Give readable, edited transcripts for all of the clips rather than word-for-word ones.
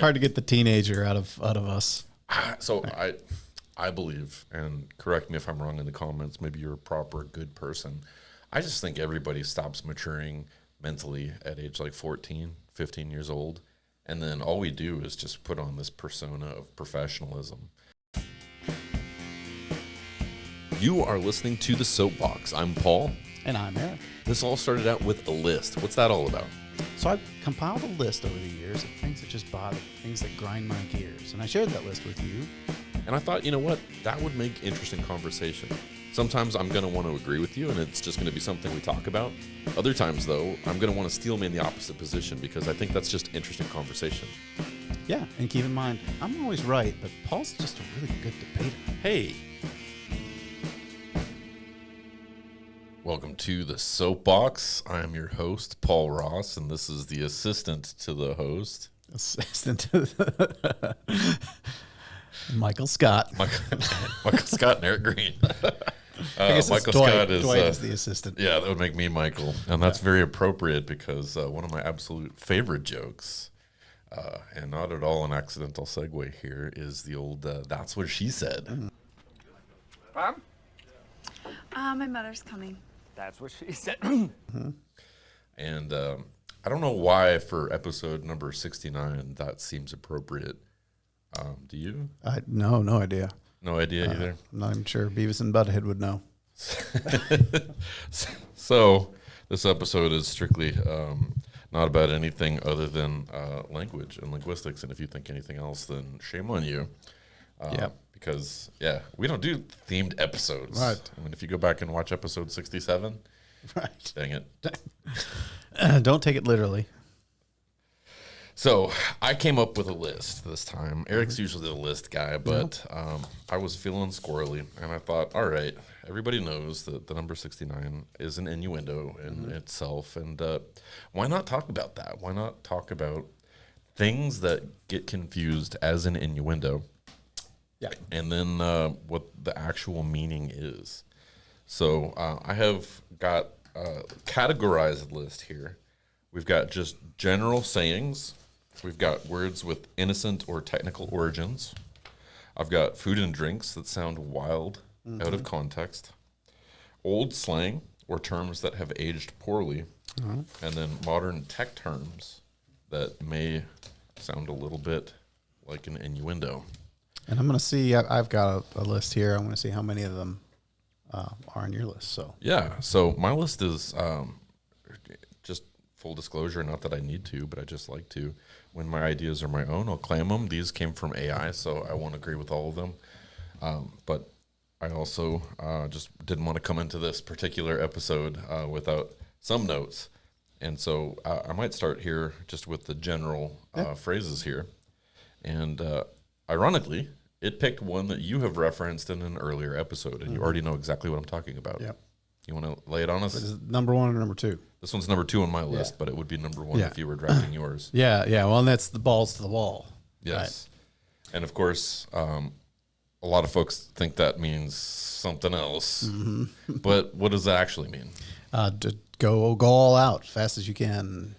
hard to get the teenager out of us. So I believe, and correct me if I'm wrong in the comments, maybe you're a proper good person. I just think everybody stops maturing mentally at age like 14, 15 years old. And then all we do is just put on this persona of professionalism. You are listening to The Soapbox. I'm Paul. And I'm Eric. This all started out with a list. What's that all about? So I've compiled a list over the years of things that just bother, things that grind my gears. And I shared that list with you. And I thought, you know what? That would make interesting conversation. Sometimes I'm going to want to agree with you, and it's just going to be something we talk about. Other times, though, I'm going to want to steel me in the opposite position because I think that's just interesting conversation. Yeah, and keep in mind, I'm always right, but Paul's just a really good debater. Hey. Welcome to The Soapbox. I am your host, Paul Ross, and this is the assistant to the host. Assistant to the... Michael Scott. Michael Scott and Eric Green. I guess Michael Dwight. Scott is Dwight is the assistant. Yeah, that would make me Michael. And that's very appropriate because one of my absolute favorite jokes, and not at all an accidental segue here, is the old, that's what she said. Bob? My mother's coming. That's what she said. And I don't know why for episode number 69 that seems appropriate. Do you? No idea. No idea either? I'm not even sure Beavis and Butthead would know. So this episode is strictly not about anything other than language and linguistics. And if you think anything else, then shame on you. Because, we don't do themed episodes. Right. I mean, if you go back and watch episode 67, Right. dang it. Don't take it literally. So I came up with a list this time. Eric's usually the list guy, but I was feeling squirrely, and I thought, all right, everybody knows that the number 69 is an innuendo in itself, and why not talk about that? Why not talk about things that get confused as an innuendo, and then what the actual meaning is? So I have got a categorized list here. We've got just general sayings. We've got words with innocent or technical origins. I've got food and drinks that sound wild out of context. Old slang or terms that have aged poorly. And then modern tech terms that may sound a little bit like an innuendo. And I'm going to see, I've got a list here. I'm going to see how many of them are on your list. So my list is just full disclosure, not that I need to, but I just like to. When my ideas are my own, I'll claim them. These came from AI, so I won't agree with all of them. But I also just didn't want to come into this particular episode without some notes. And so I might start here just with the general phrases here. And ironically, it picked one that you have referenced in an earlier episode, and you already know exactly what I'm talking about. Yep. You want to lay it on us? Is it number one or number two? This one's number 2 on my list, but it would be number 1 if you were drafting yours. Yeah. Well, and that's the balls to the wall. Yes. Right. And of course, a lot of folks think that means something else. But what does that actually mean? To go all out fast as you can,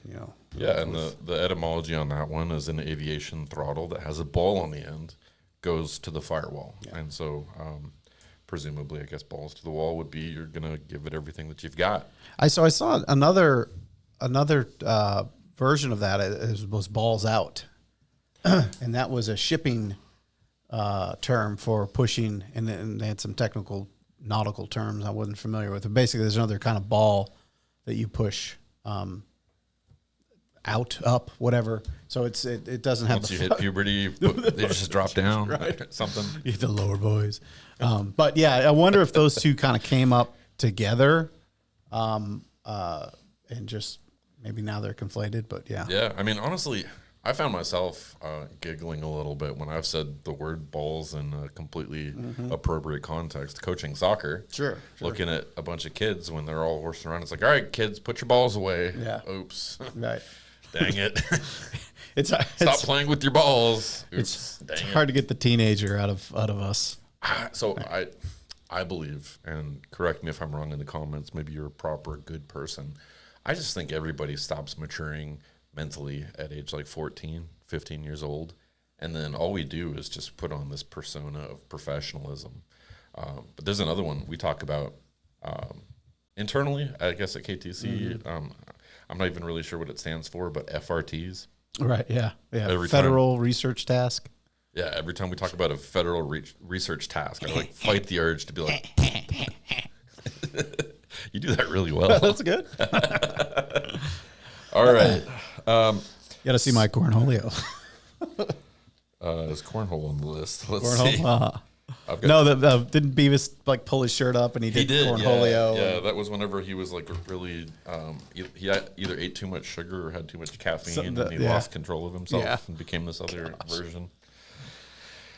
Yeah, and the etymology on that one is an aviation throttle that has a ball on the end, goes to the firewall. Yeah. And so presumably, I guess balls to the wall would be you're going to give it everything that you've got. I saw another version of that was balls out. And that was a shipping term for pushing, and they had some technical nautical terms I wasn't familiar with. But basically, there's another kind of ball that you push out, up, whatever. So it doesn't have once you hit puberty, they just drop down, right? Something. You hit the lower boys. But yeah, I wonder if those two kind of came up together, and just maybe now they're conflated. But yeah. Yeah, I mean, honestly, I found myself giggling a little bit when I've said the word balls in a completely appropriate context. Coaching soccer, sure. Looking at a bunch of kids when they're all horsing around. It's like, all right, kids, put your balls away. Yeah. Oops. Right. Dang it. Stop playing with your balls. Oops. It's hard to get the teenager out of us. So I believe, and correct me if I'm wrong in the comments, maybe you're a proper good person. I just think everybody stops maturing mentally at age like 14, 15 years old. And then all we do is just put on this persona of professionalism. But there's another one we talk about internally, I guess, at KTC. I'm not even really sure what it stands for, but FRTs. Right. Yeah. Yeah. Every Federal Research Task. Yeah, every time we talk about a federal research task, I like fight the urge to be like, you do that really well. That's good. All right. You got to see my cornholio. There's cornhole on the list. Let's see. Cornhole. I've got No, didn't Beavis like pull his shirt up and he did cornholio? Yeah, that was whenever he was like really, he either ate too much sugar or had too much caffeine and he lost control of himself and became this other version.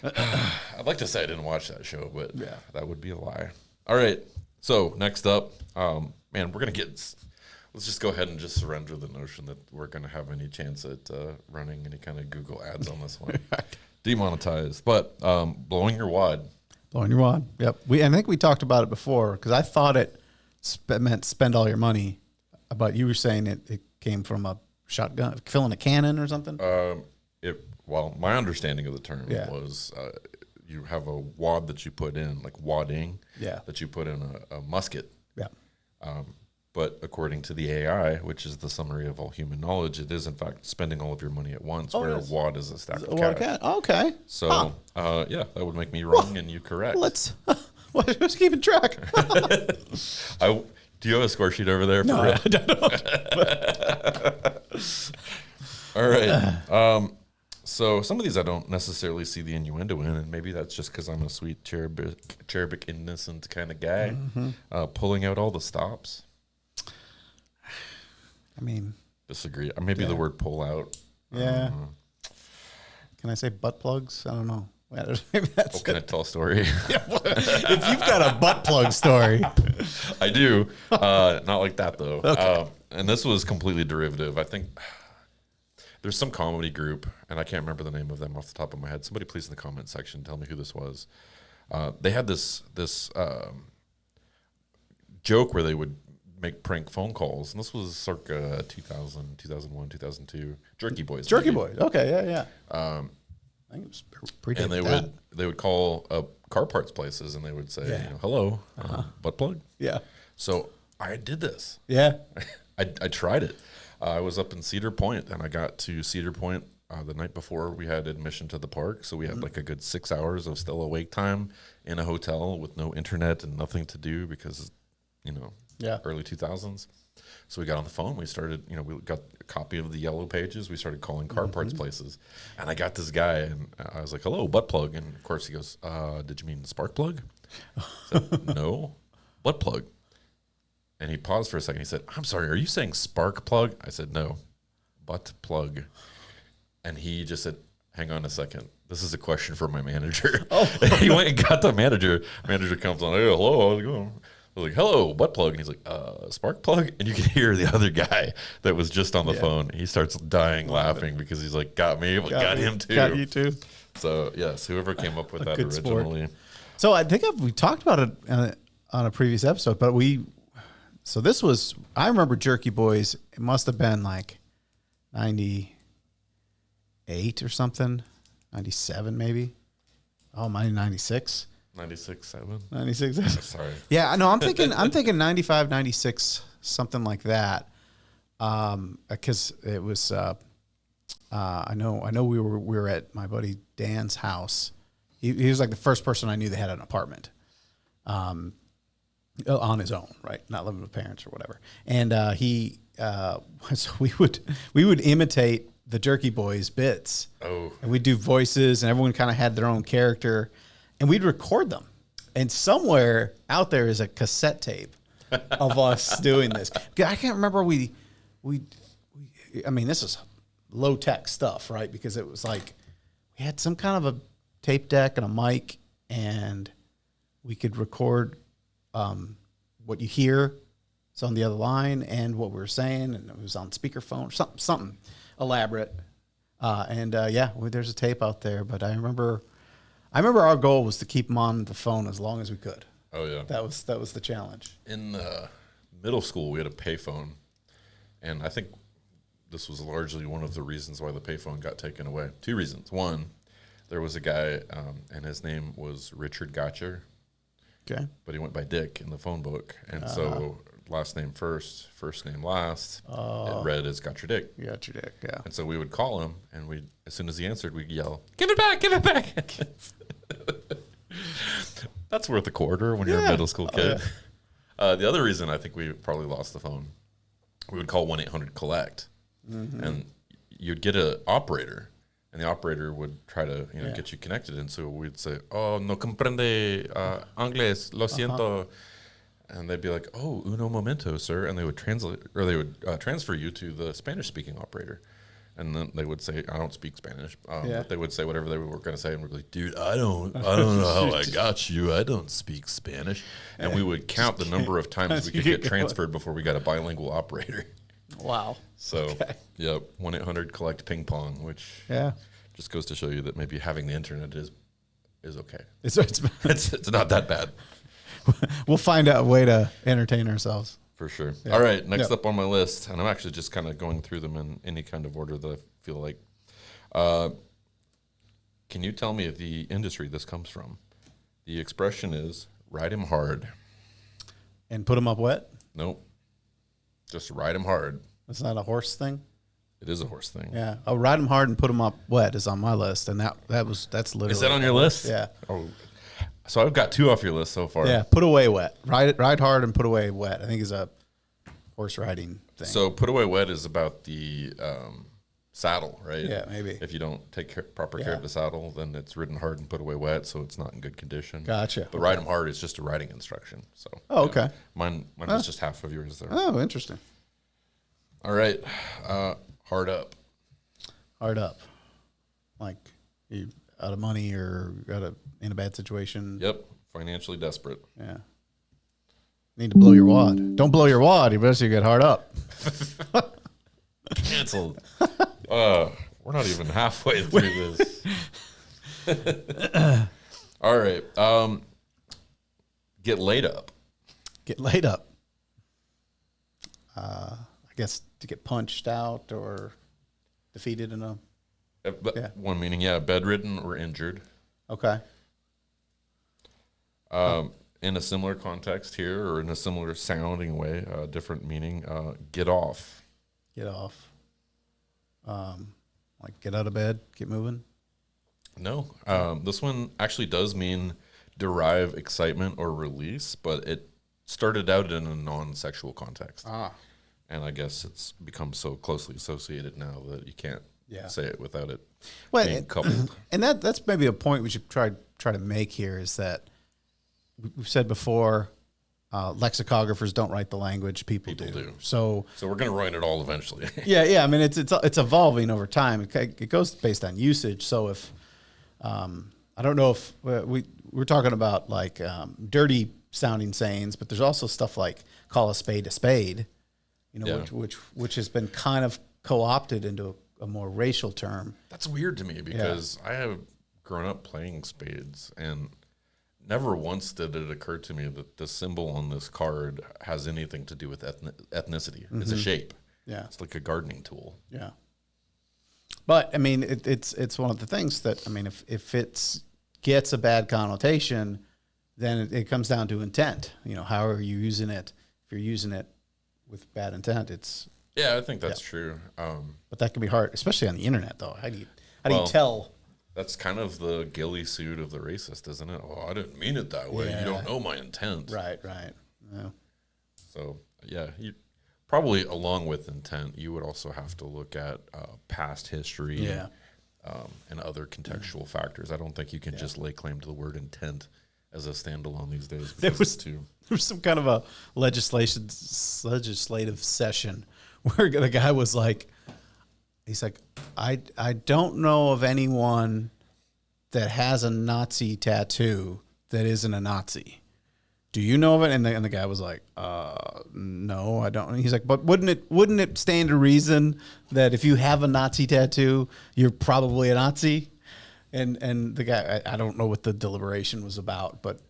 I'd like to say I didn't watch that show, but that would be a lie. All right. So next up, man, we're going to let's just go ahead and just surrender the notion that we're going to have any chance at running any kind of Google ads on this one. Demonetized. But blowing your wad. Blowing your wad. Yep. I think we talked about it before because I thought it meant spend all your money, but you were saying it came from a shotgun, filling a cannon or something? Well, my understanding of the term was you have a wad that you put in, like wadding, that you put in a musket. Yeah. But according to the AI, which is the summary of all human knowledge, it is in fact spending all of your money at once, where a wad is a stack of cash. Okay. So, that would make me wrong and you correct. Who's keeping track? Do you have a score sheet over there? For No, real? I don't. All right. So some of these I don't necessarily see the innuendo in, and maybe that's just because I'm a sweet cherubic innocent kind of guy. Pulling out all the stops. I mean, disagree. Maybe the word pull out. Yeah. Can I say butt plugs? I don't know. Maybe that's can I tell a story? If you've got a butt plug story. I do. Not like that, though. Okay. And this was completely derivative. I think there's some comedy group, and I can't remember the name of them off the top of my head. Somebody please in the comment section tell me who this was. They had this joke where they would make prank phone calls, and this was circa 2000, 2001, 2002. Jerky Boys. Jerky Boys. Okay, yeah. I think it was pretty. And they would call up car parts places, and they would say, hello, butt plug. Yeah. So I did this. Yeah. I tried it. I was up in Cedar Point, and I got to Cedar Point the night before we had admission to the park. So we had like a good 6 hours of still awake time in a hotel with no internet and nothing to do because, early 2000s. So we got on the phone. We started, we got a copy of the Yellow Pages. We started calling car parts places. And I got this guy, and I was like, hello, butt plug. And, of course, he goes, did you mean spark plug? I said, no, butt plug. And he paused for a second. He said, I'm sorry, are you saying spark plug? I said, no, butt plug. And he just said, hang on a second. This is a question for my manager. Oh. He went and got the manager. Manager comes on, hey, hello, how's it going? I was like, hello, butt plug. And he's like, spark plug? And you can hear the other guy that was just on the phone. He starts dying laughing because he's like, got me, but got him too. Got you too. So, yes, whoever came up with that originally. So I think we talked about it on a previous episode, but this was, I remember Jerky Boys. It must have been like 98 or something, 97 maybe. Oh, my 96. 96.7. 96. Sorry. Yeah, no, I'm thinking 95, 96, something like that. Because it was, I know we were at my buddy Dan's house. He was like the first person I knew that had an apartment. On his own, right? Not living with parents or whatever. And so we would imitate the Jerky Boys bits. Oh. And we'd do voices, and everyone kind of had their own character, and we'd record them. And somewhere out there is a cassette tape of us doing this. I can't remember I mean, this is low tech stuff, right? Because it was like we had some kind of a tape deck and a mic, and we could record what you hear, it's on the other line, and what we were saying, and it was on speakerphone, something elaborate. There's a tape out there, but I remember our goal was to keep them on the phone as long as we could. Oh yeah, that was the challenge. In middle school, we had a payphone, and I think this was largely one of the reasons why the payphone got taken away. 2 reasons. One, there was a guy, and his name was Richard Gotcher, Okay. but he went by Dick in the phone book. And so last name first, first name last, it read as Gotcher Dick. You got your dick. Yeah. And so we would call him, and as soon as he answered, we'd yell, "Give it back, give it back." That's worth a quarter when you're a middle school kid. The other reason I think we probably lost the phone, we would call 1-800-COLLECT, and you'd get an operator, and the operator would try to get you connected. And so we'd say, "Oh, no comprende inglés, lo siento." And they'd be like, "Oh, uno momento, sir." And they would translate, or they would transfer you to the Spanish-speaking operator. And then they would say, "I don't speak Spanish." But they would say whatever they were going to say, and we'd be like, "Dude, I don't know how I got you. I don't speak Spanish." And we would count the number of times we could get transferred before we got a bilingual operator. Wow. So, yep, 1-800-COLLECT ping pong, which just goes to show you that maybe having the internet is okay. It's not that bad. We'll find out a way to entertain ourselves. For sure. Yeah. All right, next up on my list, and I'm actually just kind of going through them in any kind of order that I feel like. Can you tell me the industry this comes from? The expression is "ride him hard." And put them up wet? Nope. Just ride him hard. That's not a horse thing? It is a horse thing. Yeah. Oh, ride them hard and put them up wet is on my list, and that's literally. Is that on your list? Yeah. Oh, so I've got 2 off your list so far. Yeah. Put away wet. Ride hard and put away wet. I think is a horse riding thing. So put away wet is about the saddle, right? Yeah, maybe. If you don't take proper care of the saddle, then it's ridden hard and put away wet, so it's not in good condition. Gotcha. But ride 'em hard is just a riding instruction. So. Oh, okay. Mine was just half of yours there. Oh, interesting. All right, hard up. Hard up. Like you out of money or in a bad situation. Yep, financially desperate. Yeah. Need to blow your wad. Don't blow your wad. You better get hard up. Canceled. We're not even halfway through this. All right. Get laid up. Get laid up. I guess to get punched out or defeated in a. One meaning, bedridden or injured. Okay. In a similar context here, or in a similar sounding way, different meaning, get off. Get off. Like get out of bed, get moving. No, this one actually does mean derive excitement or release, but it started out in a non-sexual context. And I guess it's become so closely associated now that you can't say it without it being coupled. And that's maybe a point we should try to make here is that we've said before, lexicographers don't write the language, people do. So we're going to write it all eventually. yeah. I mean, it's evolving over time. It goes based on usage. So if I don't know if we're talking about like dirty sounding sayings, but there's also stuff like call a spade, which has been kind of co-opted into a more racial term. That's weird to me because I have grown up playing spades, and never once did it occur to me that the symbol on this card has anything to do with ethnicity. It's a shape. Yeah, it's like a gardening tool. Yeah, but I mean, it's one of the things that, I mean, if it gets a bad connotation, then it comes down to intent. How are you using it? If you're using it with bad intent, it's I think that's true. But that can be hard, especially on the internet, though. How do you tell? That's kind of the ghillie suit of the racist, isn't it? Oh, I didn't mean it that way. You don't know my intent. Right. Yeah. So, you probably, along with intent, you would also have to look at past history and other contextual factors. I don't think you can just lay claim to the word intent as a standalone these days. There was some kind of a legislative session where the guy was like, he's like, I don't know of anyone that has a Nazi tattoo that isn't a Nazi. Do you know of it? And the guy was like, no, I don't. And he's like, but wouldn't it stand to reason that if you have a Nazi tattoo, you're probably a Nazi? And the guy, I don't know what the deliberation was about, but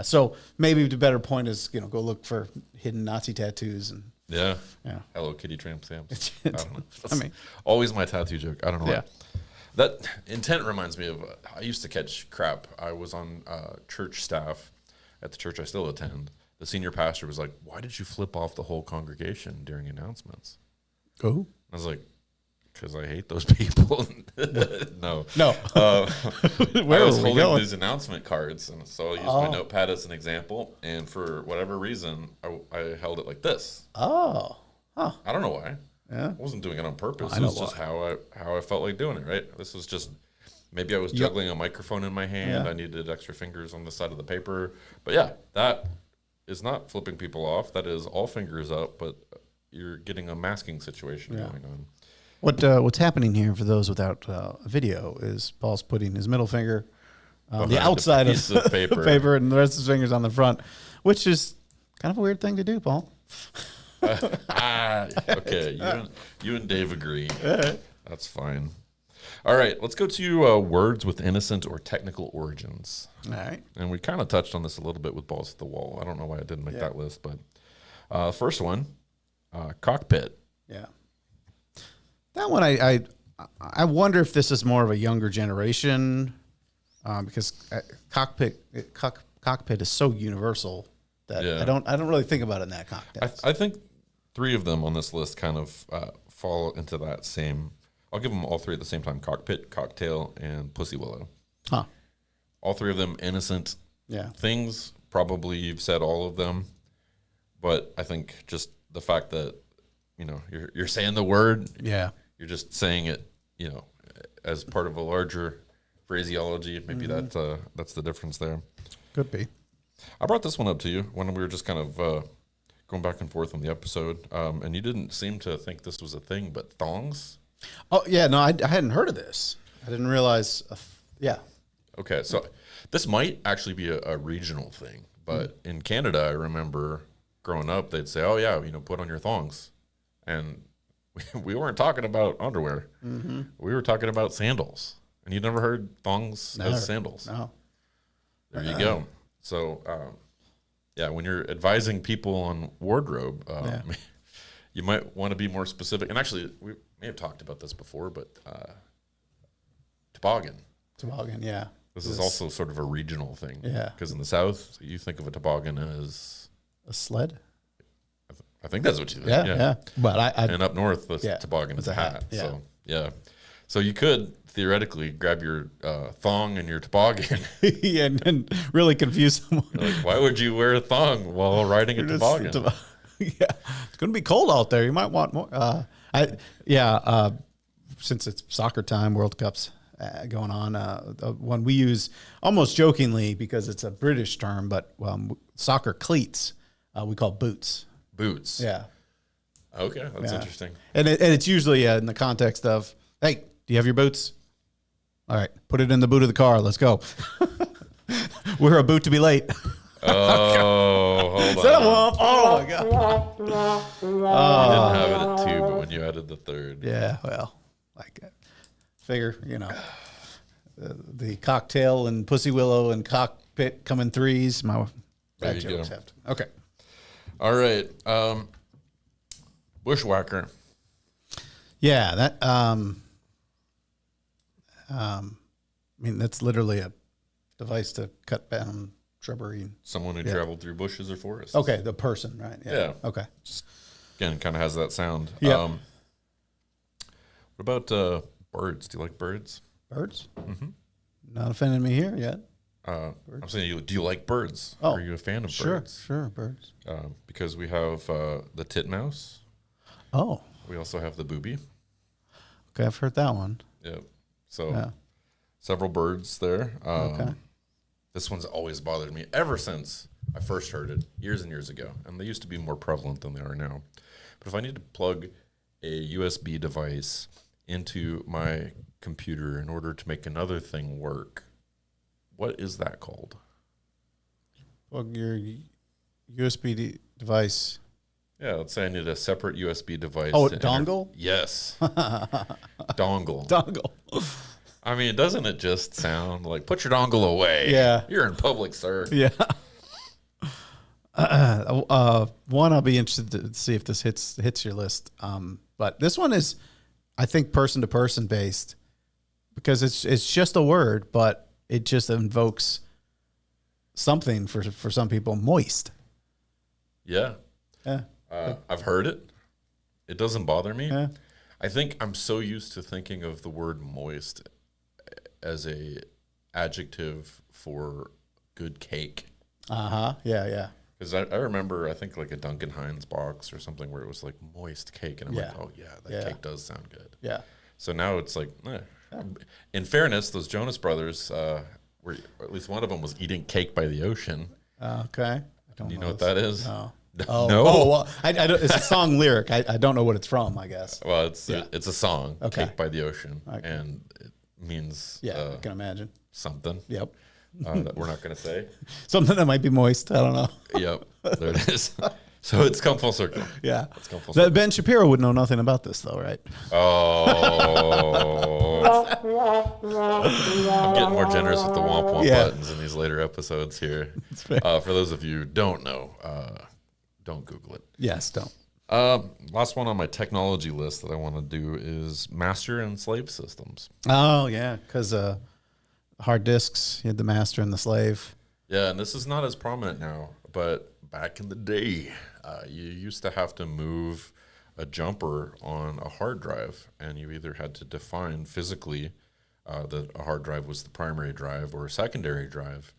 so maybe the better point is, go look for hidden Nazi tattoos and Yeah. Yeah. Hello Kitty tramp stamps. I don't know. I mean, Always my tattoo joke. I don't know yeah. why. That intent reminds me of, I used to catch crap. I was on church staff at the church I still attend. The senior pastor was like, "Why did you flip off the whole congregation during announcements?" Oh. I was like, "Because I hate those people." No. No. Where I was are we holding going? these announcement cards, and so I used my notepad as an example. And for whatever reason, I held it like this. Oh. Huh. I don't know why. Yeah. I wasn't doing it on purpose. I It know was just why. how I felt like doing it. Right. This was just maybe I was juggling a microphone in my hand. Yeah. I needed extra fingers on the side of the paper. But yeah, that is not flipping people off. That is all fingers up. But you're getting a masking situation going on. What's happening here for those without a video is Paul's putting his middle finger on the Behind a outside piece of of paper. paper and the rest of his fingers on the front, which is kind of a weird thing to do, Paul. Okay, you and Dave agree. That's fine. All right, let's go to words with innocent or technical origins. All right. And we kind of touched on this a little bit with balls at the wall. I don't know why I didn't make that list, but first one, cockpit. Yeah. That one, I wonder if this is more of a younger generation, because cockpit is so universal that Yeah. I don't really think about it in that context. I think three of them on this list kind of fall into that same. I'll give them all three at the same time: cockpit, cocktail, and pussy willow. Huh. All three of them innocent Yeah. things. Probably you've said all of them, but I think just the fact that you're saying the word, Yeah. you're just saying it, as part of a larger phraseology. Maybe that's the difference there. Could be. I brought this one up to you when we were just kind of going back and forth on the episode, and you didn't seem to think this was a thing, but thongs. Oh yeah, no, I hadn't heard of this. I didn't realize. Yeah. Okay, so this might actually be a regional thing, but in Canada, I remember growing up, they'd say, "Oh yeah, put on your thongs," and we weren't talking about underwear. Mm-hmm. We were talking about sandals, and you never heard thongs as sandals. No. There you go. So, when you're advising people on wardrobe, you might want to be more specific. And actually, we may have talked about this before, but toboggan. Toboggan. Yeah. This is also sort of a regional thing. Yeah. Because in the South, you think of a toboggan as, A sled. I think that's what you think. Yeah. But I And up north, the toboggan is a hat. Yeah. So, yeah. So you could theoretically grab your thong and your toboggan. yeah, and really confuse someone. Like, why would you wear a thong while riding a toboggan? Yeah, it's going to be cold out there. You might want more. Since it's soccer time, World Cup's going on. One we use almost jokingly because it's a British term, but soccer cleats we call boots. Boots. Yeah. Okay, that's interesting. And it's usually in the context of, hey, do you have your boots? All right, put it in the boot of the car. Let's go. We're a boot to be late. Oh, hold Is that a on. womp? Oh my god. I didn't have it at 2, but when you added the third. Yeah, well, figure, the cocktail and pussy willow and cockpit come in threes. My There bad you jokes go. have to. Okay. All right. Bushwhacker. Yeah, that that's literally a device to cut down shrubbery. Someone who traveled through bushes or forests. Okay, the person, right? Yeah. Okay. Again, kind of has that sound. Yeah. What about birds? Do you like birds? Birds? Mm-hmm. Not offending me here yet. I'm saying, do you like birds? Oh, Are you a fan of Sure, birds? sure, birds. Because we have the titmouse. Oh, We also have the booby. okay, I've heard that one. Yep. So Yeah. several birds there. Okay. This one's always bothered me ever since I first heard it years and years ago. And they used to be more prevalent than they are now. But if I need to plug a USB device into my computer in order to make another thing work, what is that called? Plug your USB device. Yeah, let's say I need a separate USB device. Oh, to dongle? Yes. Dongle. Dongle. I mean, doesn't it just sound like, put your dongle away? Yeah. You're in public, sir. Yeah. One, I'll be interested to see if this hits your list. But this one is, I think, person to person based because it's just a word, but it just invokes something for some people. Moist. Yeah. Yeah. I've heard it. It doesn't bother me. Yeah. I think I'm so used to thinking of the word moist as a adjective for good cake. Yeah. Yeah. Because I remember, I think like a Duncan Hines box or something where it was like moist cake. And I'm like, oh, yeah, that cake does sound good. Yeah. So now it's like, in fairness, those Jonas Brothers, were, or at least one of them was eating cake by the ocean. Okay. Do you know what that is? No. No? Well, I don't, it's a song lyric. I don't know what it's from, I guess. Well, it's a song, Okay. Cake by the Ocean, Okay. and it means Yeah, I can imagine. something Yep. that we're not going to say. Something that might be moist. I don't know. Yep, there it is. So it's come full circle. Yeah. It's come full circle. Ben Shapiro would know nothing about this, though, right? Oh. I'm getting more generous with the womp womp Yeah. buttons in these later episodes here. fair. For those of you who don't know, don't Google it. Yes, don't. Last one on my technology list that I want to do is master and slave systems. Oh, yeah, because hard disks, you had the master and the slave. Yeah, and this is not as prominent now, but back in the day, you used to have to move a jumper on a hard drive, and you either had to define physically that a hard drive was the primary drive or a secondary drive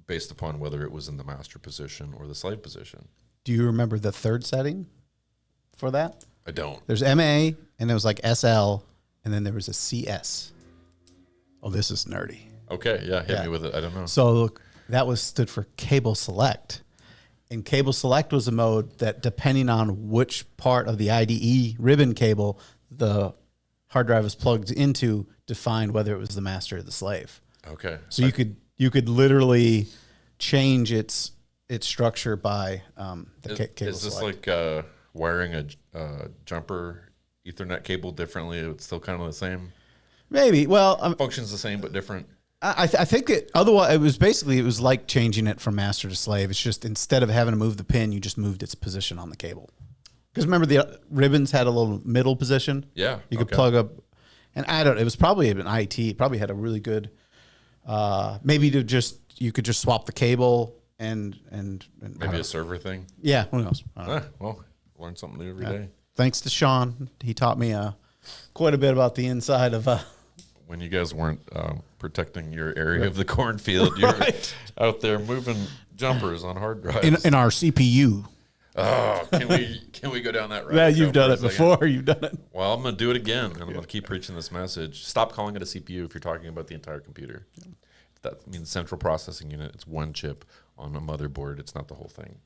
based upon whether it was in the master position or the slave position. Do you remember the third setting for that? I don't. There's MA, and there was like SL, and then there was a CS. Oh, this is nerdy. Okay, yeah, hit Yeah. me with it. I don't know. So look, that was stood for cable select. And cable select was a mode that, depending on which part of the IDE ribbon cable the hard drive was plugged into, defined whether it was the master or the slave. Okay. So you could literally change its structure by the cable Is this select. like wiring a jumper Ethernet cable differently? It's still kind of the same. Maybe. Well, Functions the same but different. I think it. Otherwise, it was like changing it from master to slave. It's just instead of having to move the pin, you just moved its position on the cable. Because remember, the ribbons had a little middle position. Yeah, you could okay. plug up, and it was probably an IT. It probably had a really good. Maybe you could just swap the cable and Maybe a server thing. yeah. Who knows? I don't know. Well, learn something new every day. Thanks to Sean, he taught me quite a bit about the inside of. When you guys weren't protecting your area of the cornfield, you were out there moving jumpers on hard drives. in our CPU. Oh, can we go down that road? Yeah, you've done it before. You've done it. Well, I'm going to do it again, and I'm going to keep preaching this message. Stop calling it a CPU if you're talking about the entire computer. That means central processing unit. It's one chip on a motherboard. It's not the whole thing.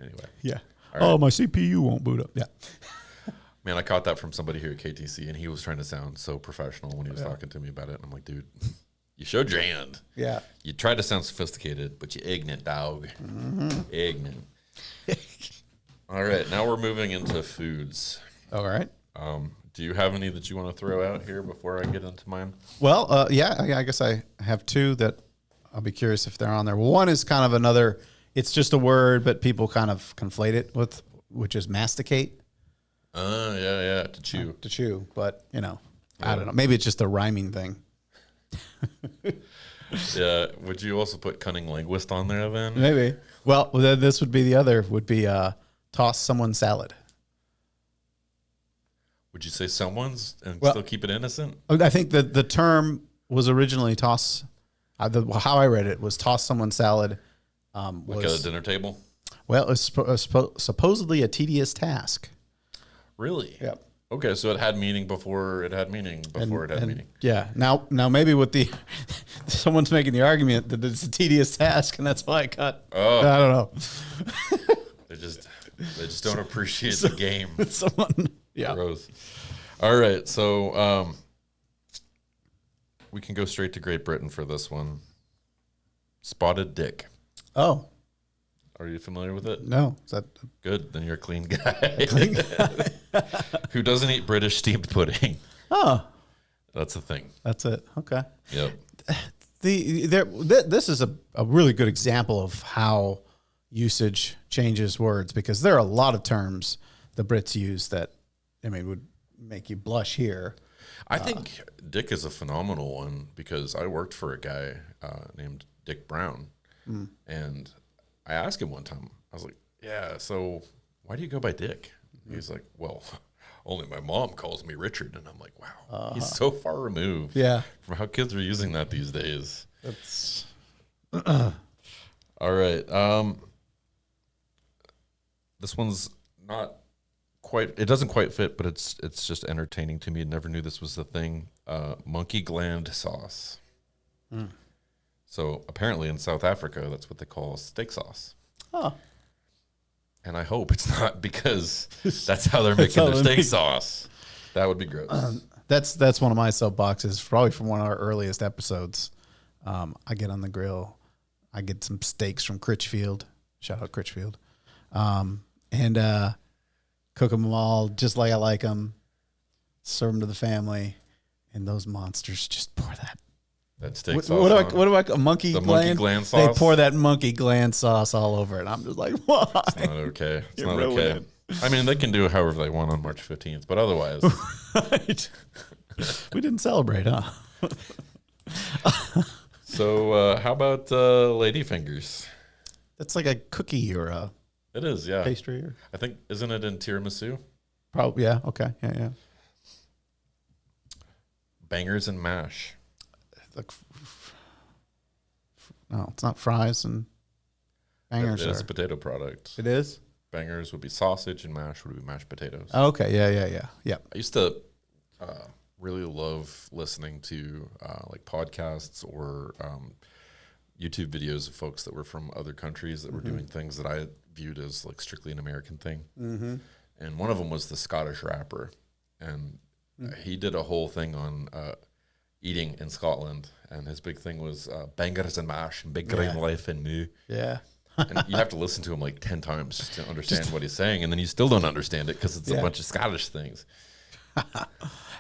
Anyway. Yeah. All right. Oh, my CPU won't boot up. Yeah. Man, I caught that from somebody here at KTC, and he was trying to sound so professional when he was talking to me about it. And I'm like, dude, you showed your hand. Yeah. You tried to sound sophisticated, but you ignorant, dog. Ignorant. All right, now we're moving into foods. All right. Do you have any that you want to throw out here before I get into mine? Well, yeah, I guess I have two that I'll be curious if they're on there. One is kind of another, it's just a word, but people kind of conflate it with, which is masticate. Yeah, to chew. To chew, but, I don't know. Maybe it's just a rhyming thing. Yeah, would you also put cunning linguist on there then? Maybe. Well, then this would be the other, would be toss someone salad. Would you say someone's and Well- still keep it innocent? I think that the term was originally toss, how I read it was toss someone salad. Like at a dinner table? Well, it's supposedly a tedious task. Really? Yep. Okay, so it had meaning before it had meaning before it had meaning. Yeah. Now maybe with the someone's making the argument that it's a tedious task, and that's why I cut. Oh. I don't know. They just don't appreciate the game. Someone. Yeah. Gross. All right, so we can go straight to Great Britain for this one. Spotted dick. Oh Are you familiar with it? no. Is that Good, then you're a clean guy. Who doesn't eat British steamed pudding? Oh, That's a thing. that's it. Okay. Yep. This is a really good example of how usage changes words, because there are a lot of terms the Brits use that, I mean, would make you blush here. I think Dick is a phenomenal one because I worked for a guy named Dick Brown. And I asked him one time, I was like, yeah, so why do you go by Dick? He's like, well, only my mom calls me Richard. And I'm like, wow, he's so far removed from how kids are using that these days. That's All right. This one's not quite, it doesn't quite fit, but it's just entertaining to me. I never knew this was the thing. Monkey gland sauce. So apparently in South Africa, that's what they call steak sauce. Oh. And I hope it's not because that's how they're making their steak sauce. That would be gross. That's one of my soapboxes, probably from one of our earliest episodes. I get on the grill. I get some steaks from Critchfield. Shout out Critchfield. And cook them all just like I like them. Serve them to the family. And those monsters just pour that. That steak What sauce. do I a monkey The gland? monkey gland They sauce? pour that monkey gland sauce all over it. I'm just like, why? It's not okay. It's You're not ruining okay. it. I mean, they can do it however they want on March 15th, but otherwise, Right. We didn't celebrate, huh? So how about lady fingers? That's like a cookie or a It is, yeah. pastry or I think, isn't it in tiramisu? probably, yeah. Okay, yeah. Bangers and mash. Like, no, it's not fries and bangers. It is a are. potato product. It is. Bangers would be sausage and mash would be mashed potatoes. Oh, okay, yeah. I used to really love listening to like podcasts or YouTube videos of folks that were from other countries that were doing things that I viewed as like strictly an American thing. And one of them was the Scottish rapper, and he did a whole thing on eating in Scotland, and his big thing was bangers and mash and big green life and moo. Yeah. And you have to listen to him like 10 times just to understand what he's saying, and then you still don't understand it because it's a bunch of Scottish things.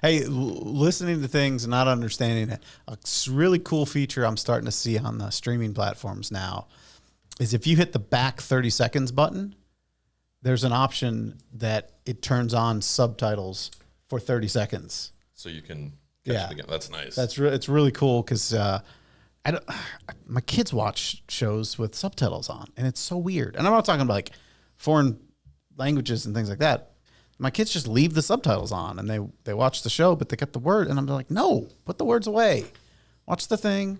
Hey, listening to things and not understanding it. A really cool feature I'm starting to see on the streaming platforms now is if you hit the back 30 seconds button, there's an option that it turns on subtitles for 30 seconds. So you can catch it again. That's nice. It's really cool because my kids watch shows with subtitles on, and it's so weird. And I'm not talking about like foreign languages and things like that. My kids just leave the subtitles on, and they watch the show, but they get the word, and I'm like, no, put the words away, watch the thing.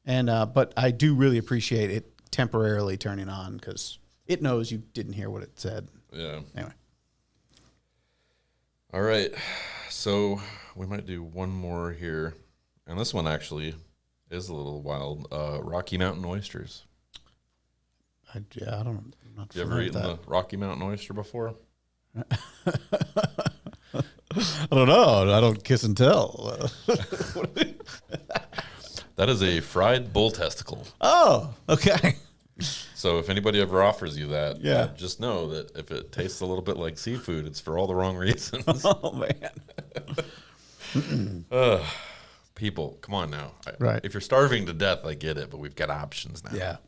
And but I do really appreciate it temporarily turning on because it knows you didn't hear what it said. Yeah. Anyway. All right. So we might do one more here. And this one actually is a little wild. Rocky Mountain oysters. I don't. I'm not You ever familiar eaten with the Rocky Mountain oyster before? that. I don't know. I don't kiss and tell. That is a fried bull testicle. Oh, okay. So if anybody ever offers you that, Yeah. just know that if it tastes a little bit like seafood, it's for all the wrong reasons. Oh man. People, come on now. Right. If you're starving to death, I get it, but we've got options now.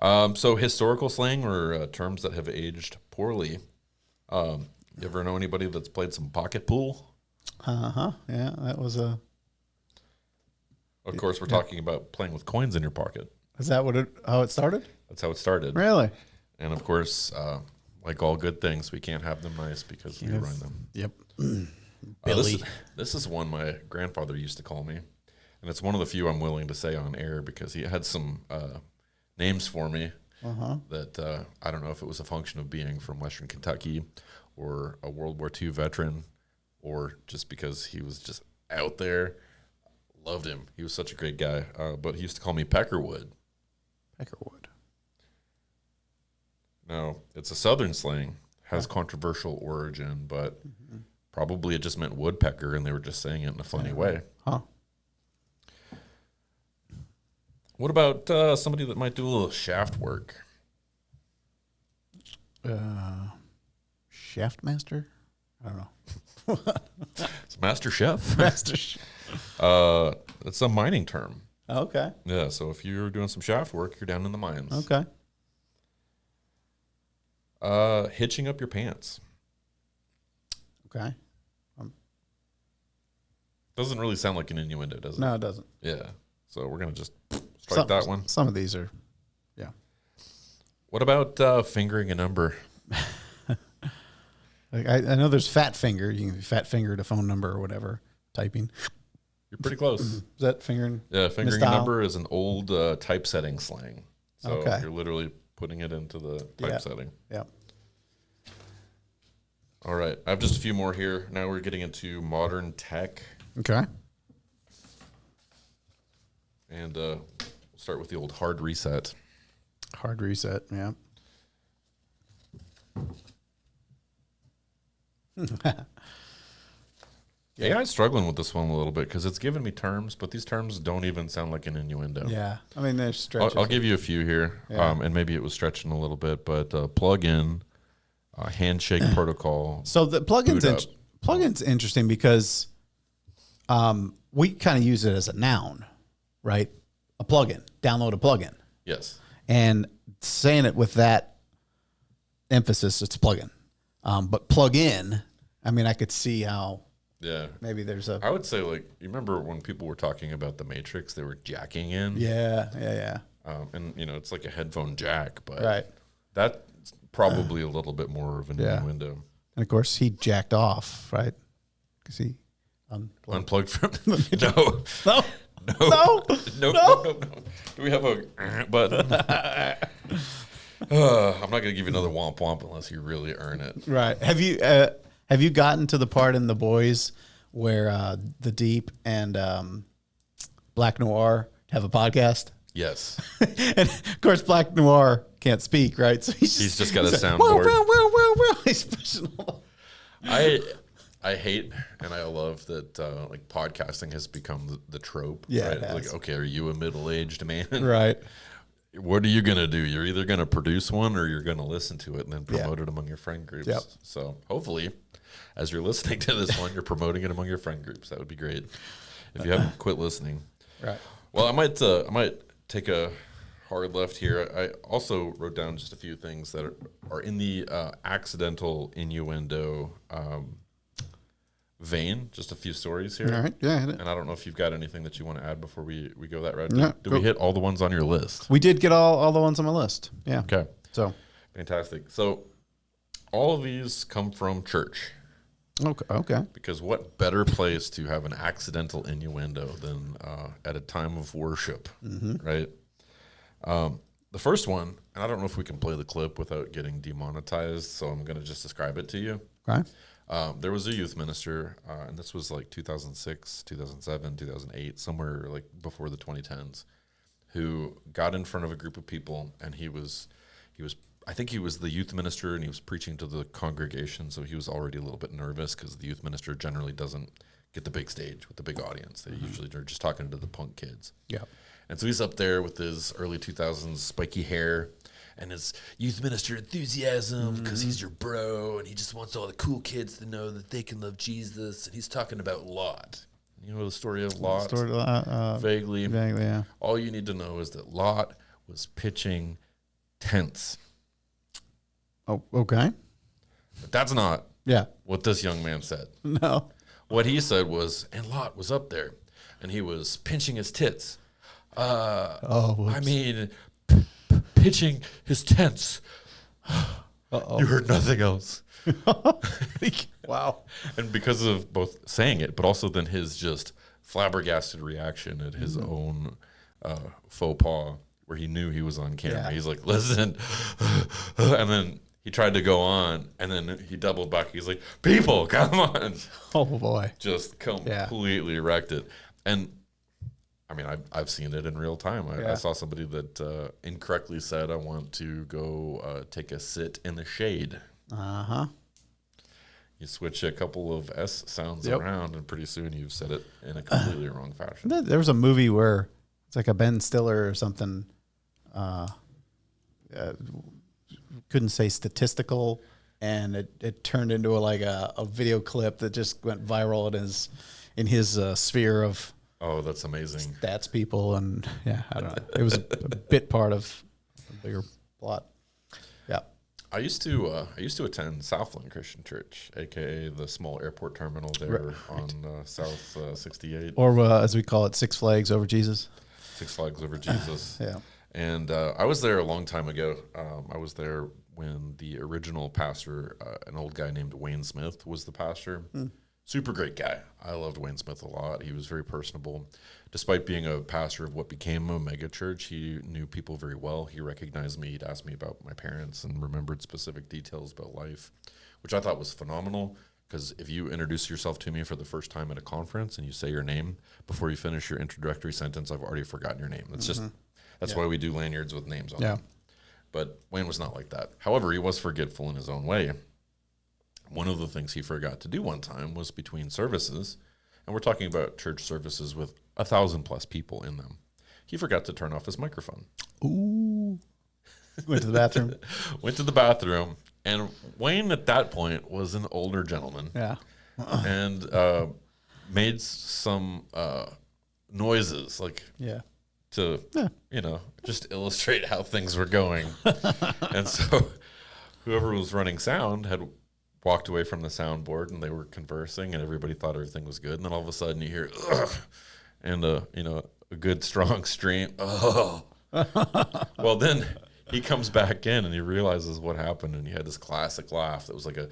Yeah. So historical slang or terms that have aged poorly. You ever know anybody that's played some pocket pool? Yeah, that was a. Of course, we're talking about playing with coins in your pocket. Is that how it started? That's how it started. Really? And of course, like all good things, we can't have them nice because we ruin them. Yep. This is one my grandfather used to call me, and it's one of the few I'm willing to say on air because he had some names for me that I don't know if it was a function of being from Western Kentucky or a World War II veteran or just because he was just out there. Loved him. He was such a great guy, but he used to call me Peckerwood. Peckerwood. Now, it's a Southern slang, has controversial origin, but probably it just meant woodpecker, and they were just saying it in a funny way. Huh. What about somebody that might do a little shaft work? Shaft master? I don't know. It's Master Chef. Master. It's a mining term. Okay. Yeah, so if you're doing some shaft work, you're down in the mines. Okay. Hitching up your pants. Okay. Doesn't really sound like an innuendo, does it? No, it doesn't. Yeah. So we're going to just strike that one. Some of these are, yeah. What about fingering a number? Like I know there's fat finger. You can fat finger a phone number or whatever, typing. You're pretty close. Is that fingering? Yeah, fingering a Misdial? number is an old typesetting slang. So Okay. you're literally putting it into the typesetting. Yeah. All right. I have just a few more here. Now we're getting into modern tech. Okay. And we'll start with the old hard reset. Hard reset. Yeah. AI's struggling with this one a little bit because it's giving me terms, but these terms don't even sound like an innuendo. Yeah. I mean, there's stretches. I'll give you a few here, Yeah. and maybe it was stretching a little bit, but plug-in, handshake protocol. So the Boot up. plugin's interesting because we kind of use it as a noun, right? A plugin. Download a plugin. Yes. And saying it with that emphasis, it's plugin. But plug in, I mean, I could see how Yeah. maybe there's a I would say, like, you remember when people were talking about the Matrix, they were jacking in? yeah. And, it's like a headphone jack, but Right. that's probably a little bit more of an Yeah. innuendo. And of course, he jacked off, right? Because he Unplugged from... No. no, No. no, No. Do we have a button? I'm not going to give you another womp womp unless you really earn it. right. Have you gotten to the part in The Boys where the Deep and Black Noir have a podcast? Yes. And of course, Black Noir can't speak, right? So he's just got a like, soundboard. Well. He's pushing all. I hate and I love that like podcasting has become the trope. Yeah, right? it has. Like, okay, are you a middle-aged man? Right. What are you gonna do? You're either gonna produce one or you're gonna listen to it and then promote it among your friend groups. Yep. So hopefully, as you're listening to this one, you're promoting it among your friend groups. That would be great. If you haven't quit listening, Right. well, I might take a hard left here. I also wrote down just a few things that are in the accidental innuendo vein. Just a few stories here. All right. Yeah. hit it. And I don't know if you've got anything that you want to add before we go that route. No, Did go. we hit all the ones on your list? We did get all the ones on my list. Yeah. Okay. So. Fantastic. So all of these come from church, Okay. because what better place to have an accidental innuendo than at a time of worship, right? The first one, and I don't know if we can play the clip without getting demonetized, so I'm going to just describe it to you. Okay. There was a youth minister, and this was like 2006, 2007, 2008, somewhere like before the 2010s, who got in front of a group of people, and he was, I think he was the youth minister, and he was preaching to the congregation, so he was already a little bit nervous because the youth minister generally doesn't get the big stage with the big audience. They usually are just talking to the punk kids. Yeah. And so he's up there with his early 2000s spiky hair and his youth minister enthusiasm because he's your bro and he just wants all the cool kids to know that they can love Jesus. And he's talking about Lot. You know the story of Lot? Vaguely. Vaguely, yeah. All you need to know is that Lot was pitching tents. Oh, okay. But that's not Yeah. what this young man said. No. What he said was, and Lot was up there and he was pinching his tits. I mean, pitching his tents. You heard nothing else. Wow. And because of both saying it, but also then his just flabbergasted reaction at his own faux pas, where he knew he was on camera. Yeah. He's like, listen. And then he tried to go on, and then he doubled back. He's like, people, come on. Oh, boy. Just completely wrecked it. And I mean, I've seen it in real time. I saw somebody that incorrectly said, I want to go take a sit in the shade. Uh-huh. You switch a couple of S sounds Yep. around, and pretty soon you've said it in a completely wrong fashion. There was a movie where it's like a Ben Stiller or something. Couldn't say statistical, and it turned into a video clip that just went viral in his sphere of Oh, that's amazing. stats people, and yeah, I don't know. It was a bit part of a bigger plot. Yeah. I used to attend Southland Christian Church, aka the small airport terminal there on South 68, Or as we call it, Six Flags over Jesus. Six Flags Over Jesus. Yeah. And I was there a long time ago. I was there when the original pastor, an old guy named Wayne Smith, was the pastor. Super great guy. I loved Wayne Smith a lot. He was very personable. Despite being a pastor of what became a mega church, he knew people very well. He recognized me. He'd asked me about my parents and remembered specific details about life, which I thought was phenomenal. Because if you introduce yourself to me for the first time at a conference and you say your name, before you finish your introductory sentence, I've already forgotten your name. That's why we do lanyards with names on them. But Wayne was not like that. However, he was forgetful in his own way. One of the things he forgot to do one time was between services, and we're talking about church services with 1,000+ people in them. He forgot to turn off his microphone. Ooh. Went to the bathroom. Went to the bathroom, and Wayne at that point was an older gentleman. Yeah. And made some noises, like to, just illustrate how things were going. And so whoever was running sound had walked away from the soundboard, and they were conversing, and everybody thought everything was good. And then all of a sudden you hear, ugh, and a good strong stream. Oh, well, then he comes back in and he realizes what happened, and he had this classic laugh that was like a,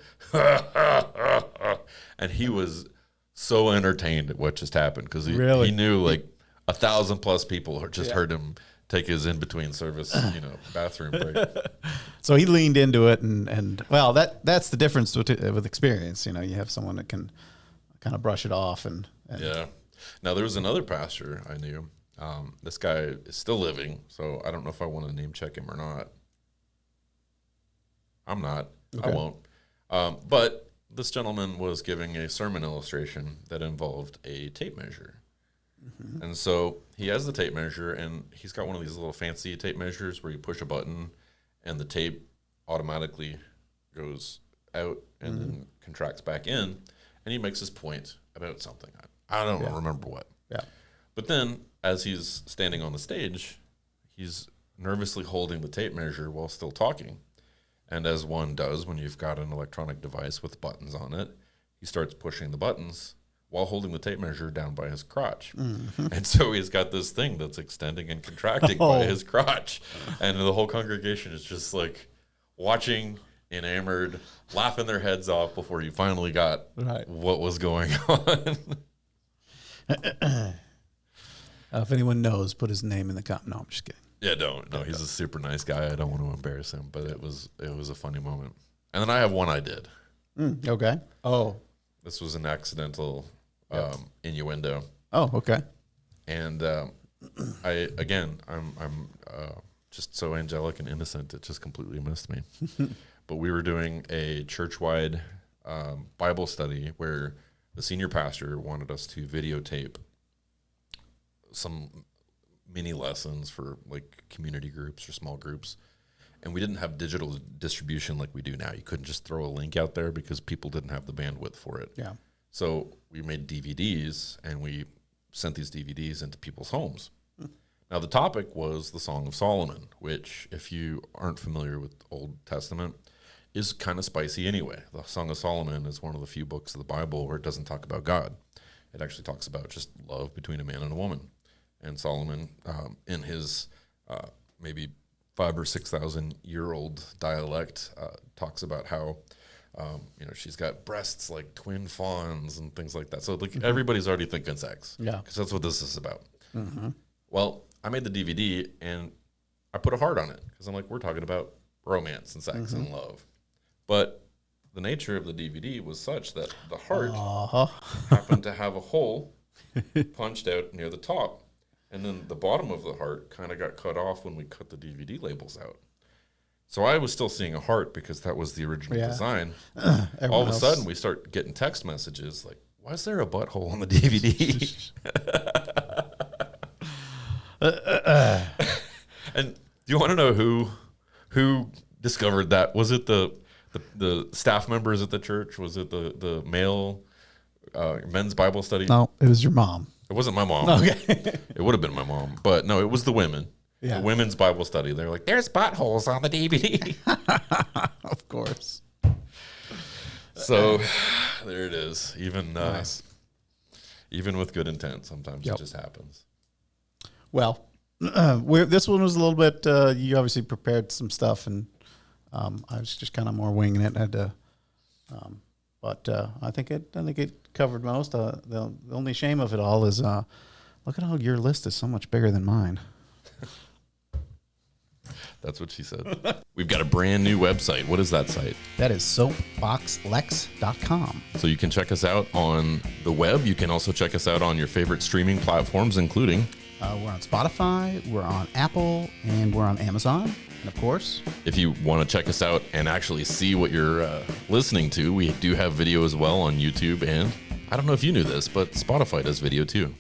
and he was so entertained at what just happened because he knew like 1,000+ people had just heard him take his in-between service, bathroom break. So he leaned into it, and well, that's the difference with experience. You have someone that can kind of brush it off, and yeah. Now there was another pastor I knew. This guy is still living, so I don't know if I want to name check him or not. I'm not. Okay. I won't. But this gentleman was giving a sermon illustration that involved a tape measure. Mm-hmm. And so he has the tape measure, and he's got one of these little fancy tape measures where you push a button and the tape automatically goes out and then contracts back in, and he makes his point about something. I don't remember what. Yeah. But then as he's standing on the stage, he's nervously holding the tape measure while still talking. And as one does when you've got an electronic device with buttons on it, he starts pushing the buttons while holding the tape measure down by his crotch. Mm-hmm. And so he's got this thing that's extending and contracting by his crotch. And the whole congregation is just like watching, enamored, laughing their heads off before you finally got what was going on. If anyone knows, put his name in the comment. No, I'm just kidding. Yeah, don't. No, he's a super nice guy. I don't want to embarrass him, but it was a funny moment. And then I have one I did. Okay. Oh. This was an accidental innuendo. Oh, okay. And I'm just so angelic and innocent, it just completely missed me. But we were doing a church-wide Bible study where the senior pastor wanted us to videotape some mini lessons for like community groups or small groups. And we didn't have digital distribution like we do now. You couldn't just throw a link out there because people didn't have the bandwidth for it. Yeah. So we made DVDs, and we sent these DVDs into people's homes. Now, the topic was the Song of Solomon, which, if you aren't familiar with Old Testament, is kind of spicy anyway. The Song of Solomon is one of the few books of the Bible where it doesn't talk about God. It actually talks about just love between a man and a woman. And Solomon, in his maybe 5,000 or 6,000 year old dialect, talks about how she's got breasts like twin fawns and things like that. So like everybody's already thinking sex, because that's what this is about. Mm-hmm. Well, I made the DVD and I put a heart on it because I'm like, we're talking about romance and sex and love, but the nature of the DVD was such that the heart happened to have a hole punched out near the top. And then the bottom of the heart kind of got cut off when we cut the DVD labels out. So I was still seeing a heart because that was the original design. All of a sudden, we start getting text messages like, why is there a butthole on the DVD? And do you want to know who discovered that? Was it the staff members at the church? Was it the male men's Bible study? No, it was your mom. It wasn't my mom. Okay. It would have been my mom. But no, it was the women. Yeah. The women's Bible study. They're like, there's buttholes on the DVD. Of course. So there it is. Even Nice. even with good intent, sometimes Yep. it just happens. Well, this one was a little bit. You obviously prepared some stuff, and I was just kind of more winging it. I had to, but I think it covered most. The only shame of it all is look at how your list is so much bigger than mine. That's what she said. We've got a brand new website. What is that site? That is soapboxlex.com. So you can check us out on the web. You can also check us out on your favorite streaming platforms, including, We're on Spotify, we're on Apple, and we're on Amazon. And of course, if you want to check us out and actually see what you're listening to, we do have video as well on YouTube. And I don't know if you knew this, but Spotify does video too.